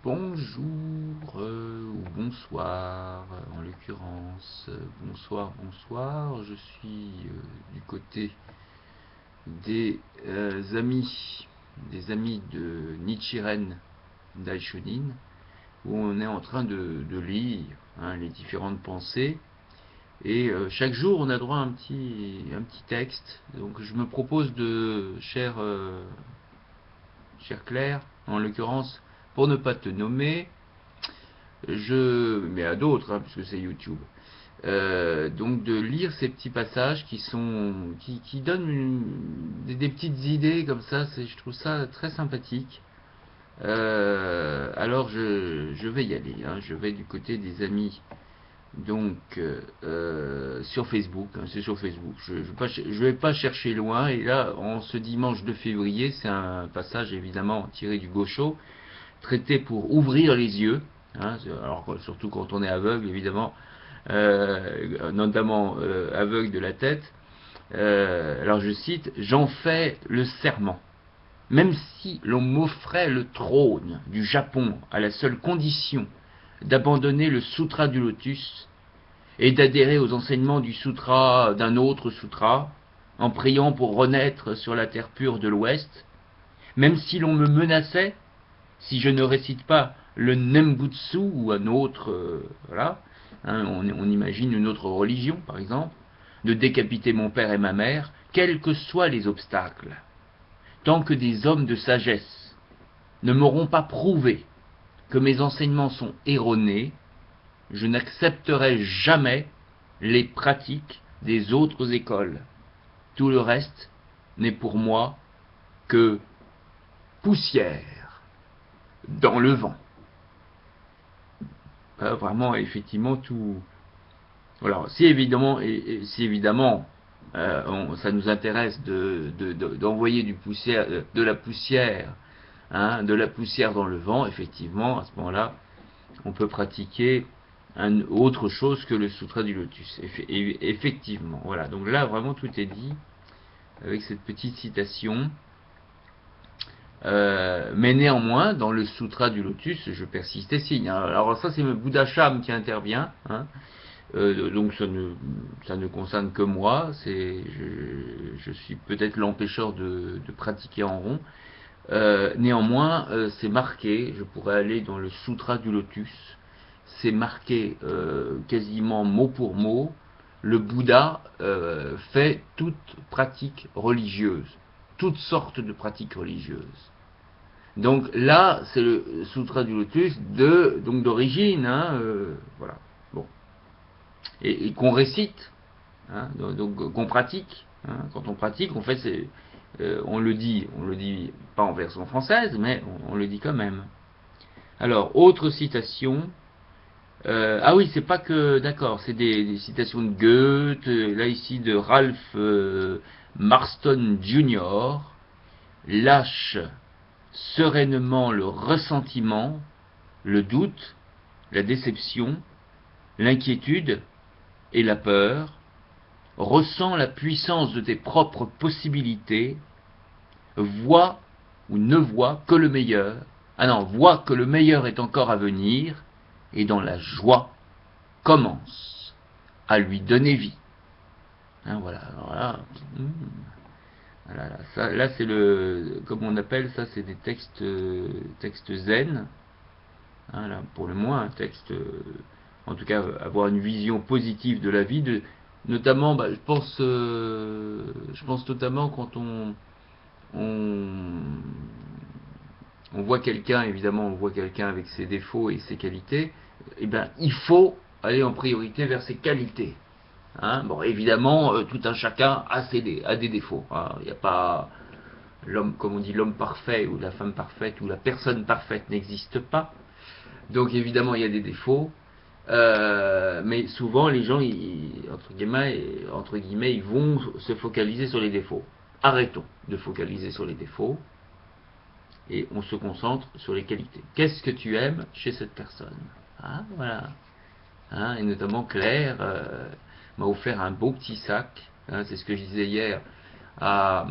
Bonjour ou bonsoir, en l'occurrence. Bonsoir, bonsoir. Je suis du côté des amis de Nichiren Daishonin, où on est en train de lire les différentes pensées. Et chaque jour, on a droit à un petit texte. Donc je me propose chère Claire, en l'occurrence, pour ne pas te nommer, mais à d'autres, puisque c'est YouTube. Donc de lire ces petits passages qui donnent des petites idées comme ça, je trouve ça très sympathique. Alors je vais y aller, je vais du côté des amis. Donc sur Facebook, c'est sur Facebook. Je vais pas chercher loin. Et là, en ce dimanche de février, c'est un passage évidemment tiré du Gaucho, traité pour ouvrir les yeux. Alors surtout quand on est aveugle, évidemment, notamment aveugle de la tête. Alors je cite: j'en fais le serment. Même si l'on m'offrait le trône du Japon à la seule condition d'abandonner le sutra du lotus et d'adhérer aux enseignements du sutra d'un autre sutra, en priant pour renaître sur la terre pure de l'Ouest, même si l'on me menaçait, si je ne récite pas le Nembutsu ou un autre, voilà, on imagine une autre religion par exemple, de décapiter mon père et ma mère, quels que soient les obstacles, tant que des hommes de sagesse ne m'auront pas prouvé que mes enseignements sont erronés, je n'accepterai jamais les pratiques des autres écoles. Tout le reste n'est pour moi que poussière dans le vent. Vraiment, effectivement, tout. Alors, si évidemment, ça nous intéresse d'envoyer de la poussière dans le vent, effectivement, à ce moment-là, on peut pratiquer autre chose que le sutra du lotus. Effectivement, voilà. Donc là, vraiment, tout est dit avec cette petite citation. Mais néanmoins, dans le sutra du lotus, je persiste et signe. Alors ça, c'est le Bouddha Sham qui intervient. Donc ça ne concerne que moi. Je suis peut-être l'empêcheur de pratiquer en rond. Néanmoins, c'est marqué. Je pourrais aller dans le sutra du lotus. C'est marqué quasiment mot pour mot. Le Bouddha fait toute pratique religieuse, toutes sortes de pratiques religieuses. Donc là, c'est le Sutra du Lotus donc d'origine, voilà. Bon, et qu'on récite, donc qu'on pratique. Quand on pratique, on le dit pas en version française, mais on le dit quand même. Alors, autre citation. Ah oui, c'est pas que, d'accord, c'est des citations de Goethe, là ici de Ralph Marston Jr. Lâche sereinement le ressentiment, le doute, la déception, l'inquiétude et la peur, ressens la puissance de tes propres possibilités, vois ou ne vois que le meilleur, vois que le meilleur est encore à venir, et dans la joie, commence à lui donner vie. Voilà, alors là, voilà, là c'est comme on appelle ça, c'est des textes zen. Là, pour le moins, un texte, en tout cas, avoir une vision positive de la vie, notamment, je pense notamment quand on, on voit quelqu'un, évidemment, on voit quelqu'un avec ses défauts et ses qualités, eh ben, il faut aller en priorité vers ses qualités. Bon, évidemment, tout un chacun a des défauts. Il n'y a pas l'homme, comme on dit, l'homme parfait ou la femme parfaite ou la personne parfaite n'existe pas. Donc évidemment, il y a des défauts. Mais souvent, les gens, entre guillemets, ils vont se focaliser sur les défauts. Arrêtons de focaliser sur les défauts et on se concentre sur les qualités. Qu'est-ce que tu aimes chez cette personne? Voilà. Et notamment Claire m'a offert un beau petit sac. C'est ce que je disais hier à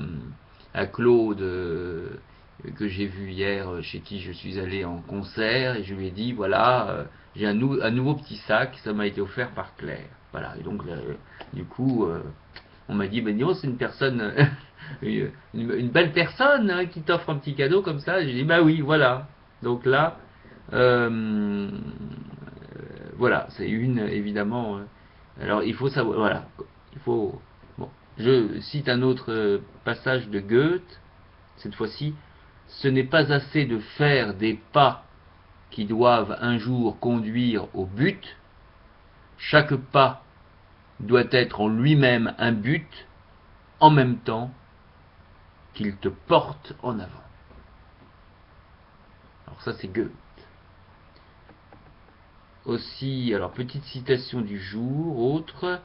Claude que j'ai vu hier, chez qui je suis allé en concert, et je lui ai dit, voilà, j'ai un nouveau petit sac, ça m'a été offert par Claire. Voilà, et donc, du coup, on m'a dit, ben dis, c'est une personne, une belle personne hein, qui t'offre un petit cadeau comme ça. J'ai dit, bah oui, voilà. Donc là, euh, voilà, c'est une, évidemment. Alors, il faut savoir, voilà, il faut. Bon, je cite un autre passage de Goethe, cette fois-ci. Ce n'est pas assez de faire des pas qui doivent un jour conduire au but. Chaque pas doit être en lui-même un but, en même temps qu'il te porte en avant. Alors ça c'est Goethe. Aussi, alors petite citation du jour, autre,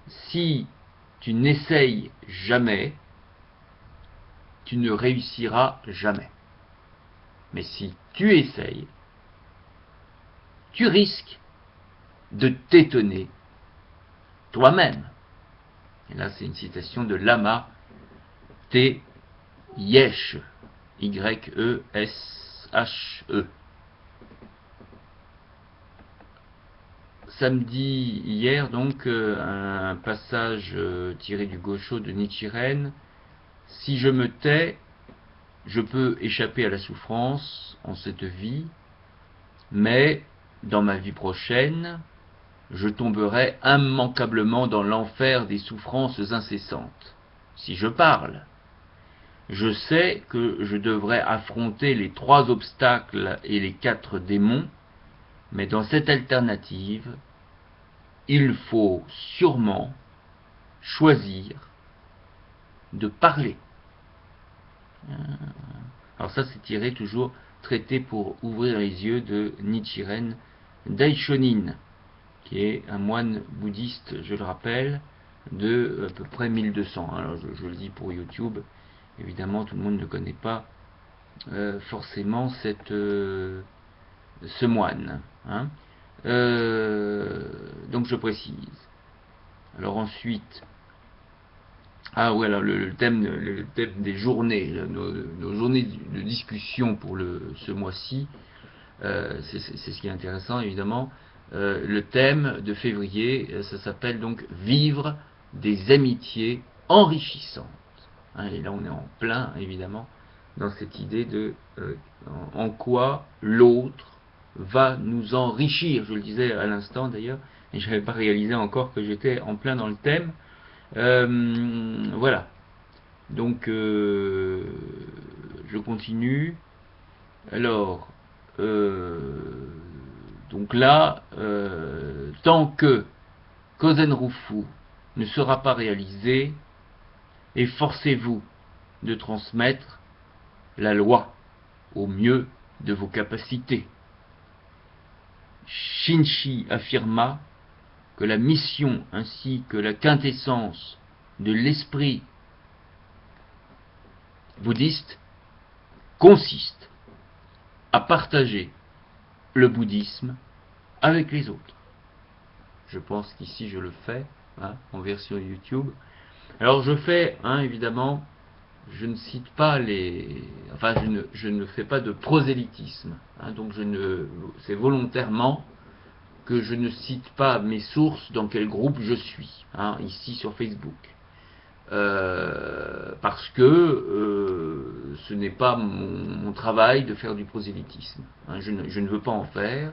si tu n'essayes jamais, tu ne réussiras jamais. Mais si tu essayes, tu risques de t'étonner toi-même. Et là c'est une citation de Lama T. Yeshe, Y-E-S-H-E. Samedi hier, donc, un passage tiré du Gosho de Nichiren. Si je me tais, je peux échapper à la souffrance en cette vie, mais dans ma vie prochaine, je tomberai immanquablement dans l'enfer des souffrances incessantes. Si je parle, je sais que je devrais affronter les 3 obstacles et les 4 démons, mais dans cette alternative, il faut sûrement choisir de parler. Alors ça c'est tiré toujours, traité pour ouvrir les yeux de Nichiren Daishonin, qui est un moine bouddhiste, je le rappelle, de à peu près 1200. Alors je le dis pour YouTube, évidemment tout le monde ne connaît pas forcément ce moine. Hein. Donc je précise. Alors ensuite, ah ouais, alors le thème des journées, nos journées de discussion pour ce mois-ci, c'est ce qui est intéressant évidemment. Le thème de février, ça s'appelle donc vivre des amitiés enrichissantes. Hein, et là on est en plein évidemment dans cette idée de en quoi l'autre va nous enrichir. Je le disais à l'instant d'ailleurs, et je n'avais pas réalisé encore que j'étais en plein dans le thème. Voilà. Donc, je continue. Alors, donc là, tant que Kozenrufu ne sera pas réalisé, efforcez-vous de transmettre la loi au mieux de vos capacités. Shinshi affirma que la mission ainsi que la quintessence de l'esprit bouddhiste consiste à partager le bouddhisme avec les autres. Je pense qu'ici je le fais hein, en version YouTube. Alors je fais, hein, évidemment, je ne cite pas enfin je ne fais pas de prosélytisme. Hein, donc c'est volontairement que je ne cite pas mes sources dans quel groupe je suis, hein, ici sur Facebook. Parce que ce n'est pas mon travail de faire du prosélytisme. Hein, je ne veux pas en faire.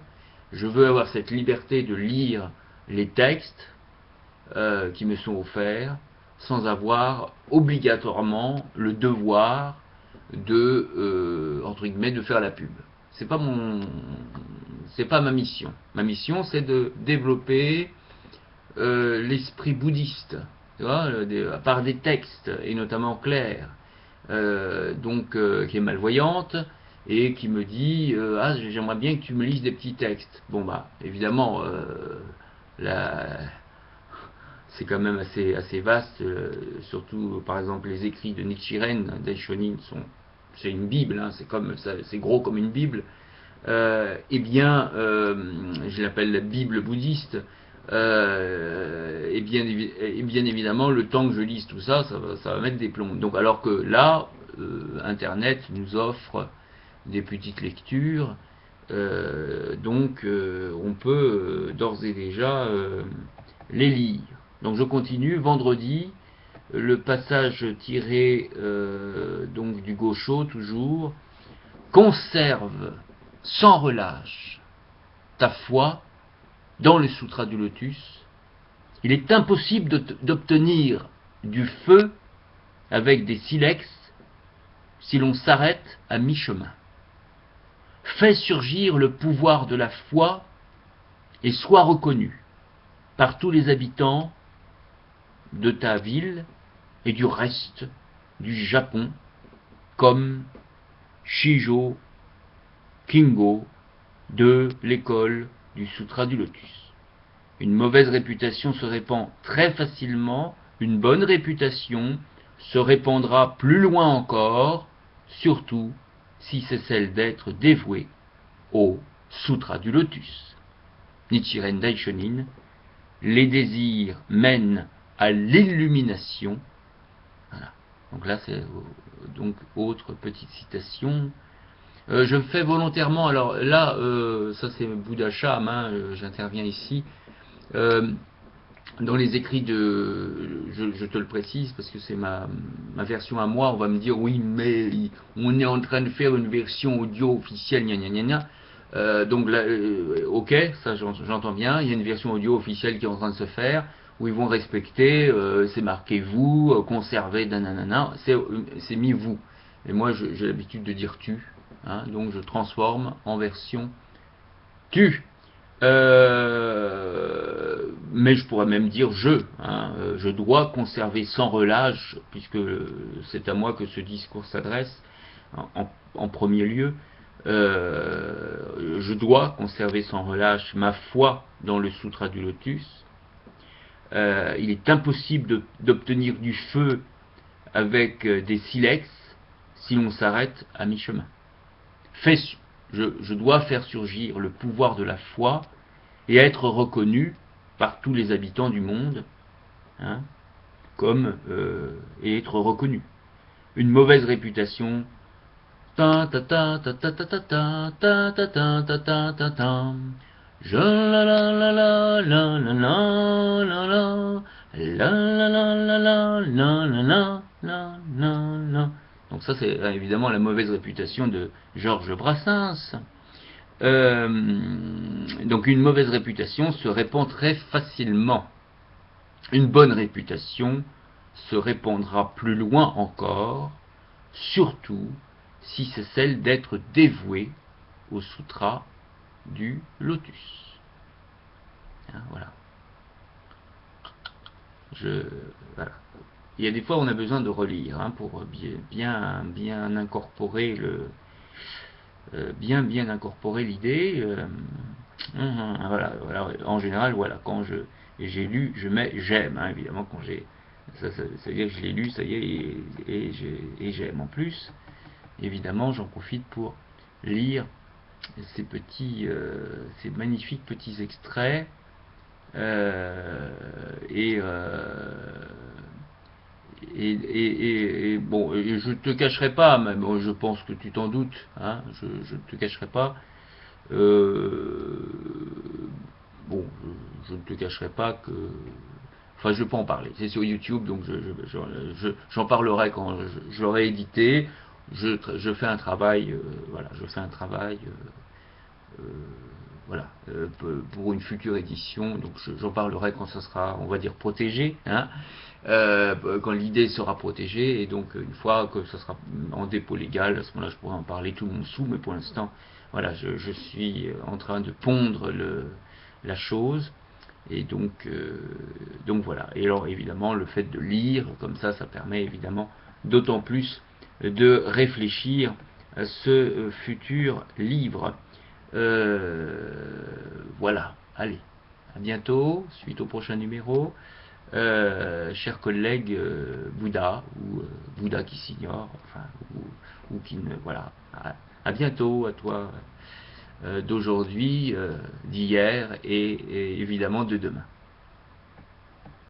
Je veux avoir cette liberté de lire les textes qui me sont offerts sans avoir obligatoirement le devoir de entre guillemets de faire la pub. C'est pas ma mission. Ma mission c'est de développer l'esprit bouddhiste, tu vois, par des textes et notamment Claire, qui est malvoyante et qui me dit ah j'aimerais bien que tu me lises des petits textes. Bon bah évidemment c'est quand même assez vaste, surtout par exemple les écrits de Nichiren Daishonin c'est une bible, hein, c'est gros comme une bible. Je l'appelle la bible bouddhiste. Et bien évidemment, le temps que je lise tout ça, ça va mettre des plombs. Donc alors que là, Internet nous offre des petites lectures, donc on peut d'ores et déjà les lire. Donc je continue, vendredi, le passage tiré donc du Gosho toujours. Conserve sans relâche ta foi dans le Sutra du Lotus. Il est impossible d'obtenir du feu avec des silex si l'on s'arrête à mi-chemin. Fais surgir le pouvoir de la foi et sois reconnu par tous les habitants de ta ville et du reste du Japon comme Shijo Kingo de l'école du Sutra du Lotus. Une mauvaise réputation se répand très facilement, une bonne réputation se répandra plus loin encore, surtout si c'est celle d'être dévoué au Sutra du Lotus. Nichiren Daishonin, les désirs mènent à l'illumination. Voilà. Donc là, c'est donc autre petite citation. Je fais volontairement, alors là, ça c'est Bouddha Cham, hein, j'interviens ici. Dans les écrits je te le précise parce que c'est ma version à moi, on va me dire oui mais on est en train de faire une version audio officielle, gna gna gna gna. Donc là, ok, ça j'entends bien, il y a une version audio officielle qui est en train de se faire, où ils vont respecter, c'est marqué vous, conserver, nanana, c'est mis vous. Et moi j'ai l'habitude de dire tu, hein, donc je transforme en version tu. Mais je pourrais même dire je dois conserver sans relâche, puisque c'est à moi que ce discours s'adresse en premier lieu, je dois conserver sans relâche ma foi dans le Sutra du Lotus. Il est impossible d'obtenir du feu avec des silex si l'on s'arrête à mi-chemin. Je dois faire surgir le pouvoir de la foi et être reconnu par tous les habitants du monde, hein, comme et être reconnu. Une mauvaise réputation. Je la la la la la la la la la la la la la la la la la. Donc ça c'est évidemment la mauvaise réputation de Georges Brassens. Donc une mauvaise réputation se répand très facilement. Une bonne réputation se répandra plus loin encore, surtout si c'est celle d'être dévoué au Sutra du Lotus. Hein, voilà. Voilà. Il y a des fois on a besoin de relire, hein, pour bien incorporer bien incorporer l'idée. Voilà, en général, voilà, quand j'ai lu, je mets j'aime, hein, évidemment, quand j'ai ça veut dire que je l'ai lu, ça y est, et j'aime en plus. Évidemment, j'en profite pour lire ces magnifiques petits extraits, et bon, je te cacherai pas, mais bon, je pense que tu t'en doutes, hein, je ne te cacherai pas. Bon, je ne te cacherai pas que, enfin, je peux en parler. C'est sur YouTube, donc j'en parlerai quand je l'aurai édité. Je fais un travail, voilà, je fais un travail. Voilà, pour une future édition, donc j'en parlerai quand ça sera, on va dire, protégé, hein, quand l'idée sera protégée, et donc une fois que ça sera en dépôt légal, à ce moment-là je pourrai en parler tout mon sou, mais pour l'instant, voilà, je suis en train de pondre la chose, et donc voilà. Et alors évidemment, le fait de lire, comme ça permet évidemment d'autant plus de réfléchir à ce futur livre. Voilà, allez, à bientôt, suite au prochain numéro. Chers collègues Bouddha, ou Bouddha qui s'ignore, enfin, ou qui ne. Voilà, à bientôt, à toi d'aujourd'hui, d'hier et évidemment de demain.